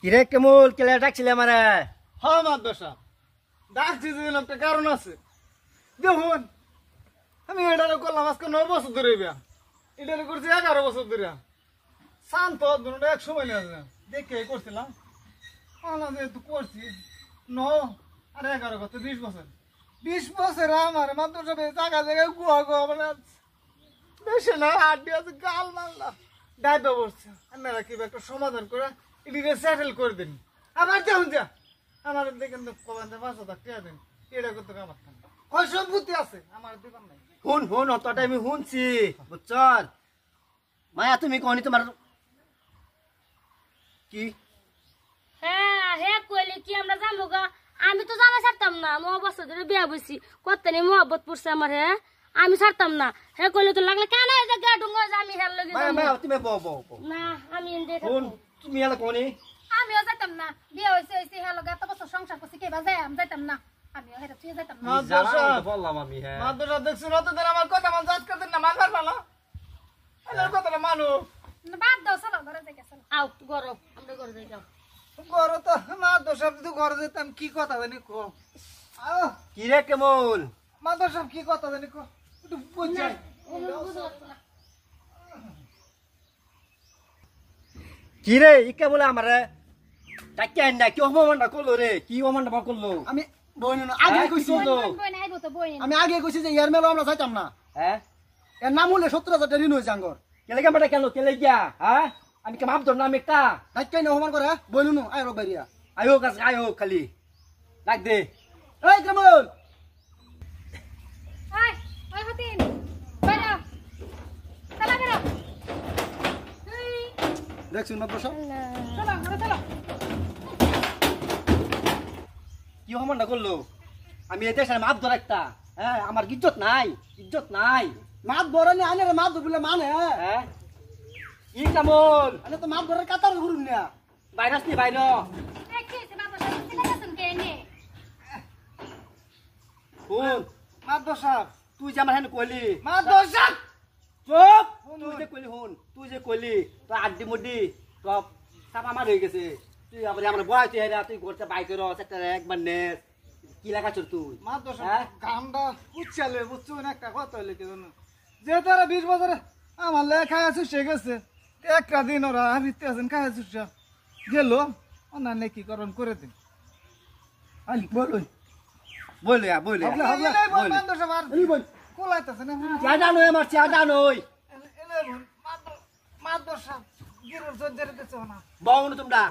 কিরে কেমন কেলে ডাকছিলে আমারে? হ্যাঁ মাদ্রাসা ডাকছি যে একটা কারণ আছে। দেখুন আমি এটা করলাম আজকে 9 বছর ধরে বিয়া, এটা করছি 11 বছর ধরে। শান্ত এক সময় নিয়ে দেখে করছিলাম, যেহেতু করছি 9 আর 11 কত 20 বছর। 20 বছর আমার মাদ্রাসা জায়গা জায়গায় গুয়া গুয়া মানে বেশি না আড্ডি আছে গাল মারলাম দায়িত্ব পড়ছে। আপনারা কি একটা সমাধান করে এটিকে সেটেল করে দিন। আবার দেখুন যা আমার দেখেন তো কবেন 5,000 টাকা দিন, এটা করতে আমার কয় সম্পত্তি আছে আমার দোকান নাই। হুন হুন অতটা আমি শুনছি বুঝছর। মায়া তুমি কহনি তোমার কি? হ্যাঁ হ্যাঁ কইলে কি আমরা যাবো গা? আমি তো জানা ছাড়তাম না, 9 বছর ধরে বিয়া বইছি, কত নি মহব্বত পড়ছে আমার। হ্যাঁ আমি ছাড়তাম না। হ্যাঁ কইলে তো লাগলে কেন এই যে গা ডুঙ্গা যে আমি হেল লাগি মায়া মায়া তুমি বউ বউ বউ না আমি এন্ডে হুন তুমি এলা কহনি আমিও যাইতাম না, বিয়ে হয়েছে হয়েছে হ্যাঁ লগে এত বছর সংসার করছি কেবা যাই আমি যাইতাম না, আমিও হেটা তুই যাইতাম না। বললাম আমি। হ্যাঁ মাদ্রাসা দেখছি অতদিন আমার কথা মান জাজ করতেন না, মানবার পারলো এদের কথাটা মানু বাদ দাও চলো ঘরে যাই চলো। আউ গরম আমরা ঘরে যাই যাও। ঘরে তো মাদ্রাসা যদি ঘরে যেতাম কি কথা জানি কো। কিরে কেমন? মাদ্রাসা কি কথা জানি কো একটু বুঝাই। কিরে ইকে বলে আমারে ডাকি আন না কি অপমানটা করলো রে? কি অপমানটা করলো? আমি বই না আগে হ্যাঁ, কইছি কি করলো? বই নাই তো বই নাই। আমি আগে কইছি যে ইয়ার মেলো আমরা যাইতাম না। হ্যাঁ এর নাম হলে 70,000 টাকা ঋণ হইছে আঙ্গর। কেলে কেমন কেন কেলে গিয়া? হ্যাঁ আমি কে মাপ ধর না আমি একটা তাই কেন অপমান করে বইলু নু আয় রক বাইরিয়া। আয়ো কাজ আয়ো খালি ডাক দে। এই কেমন ওই ওই হতিন বেরো চলো বেরো দেখছুন মাদ্রাসা চলো ঘরে চলো। কি অপমানটা করলো? আমি এতে মাপ ধর একটা। হ্যাঁ আমার ইজ্জত নাই, ইজ্জত নাই। মাত বড়নি আনে রে মাত বলে মানে হ্যাঁ ই কেমন আনে তো মাত বড় কাতার ঘুরুন না। ভাইরাস নি বাইর দেখছি বাবা সব ছেলে গেছেন কে নে শুন মাদ্রাসা তুই যে আমার হেন কইলি মাদ্রাসা চুপ। তুই যে কইলি শুন, তুই যে কইলি তো আড্ডি মুড্ডি সব সাপ আমার হয়ে গেছে। তুই আবার আমার বয়স হেরা তুই করতে বাইকের একটা একবার নেস কি লাগাছর তুই? মাদ্রাসা হ্যাঁ? গামটা উচ্চালে বুঝছো না একটা কথা হইলে কি জানো যে তারা 20 বছরে আমার লেখা আছে সে গেছে একটা দিন ওরা ভিত্তি আছেন খায় চুষা গেল অন্যান্য কি করণ করে দিন। আলি বলুন বলে বলে হাবলা হাবলা মাদ্রাসা আর এই বল কোলাইতেছে না চাটা নই আমার চাটা নই মাদ্রাসা গিরুর জোর দিতেছে না বাউন তোমরা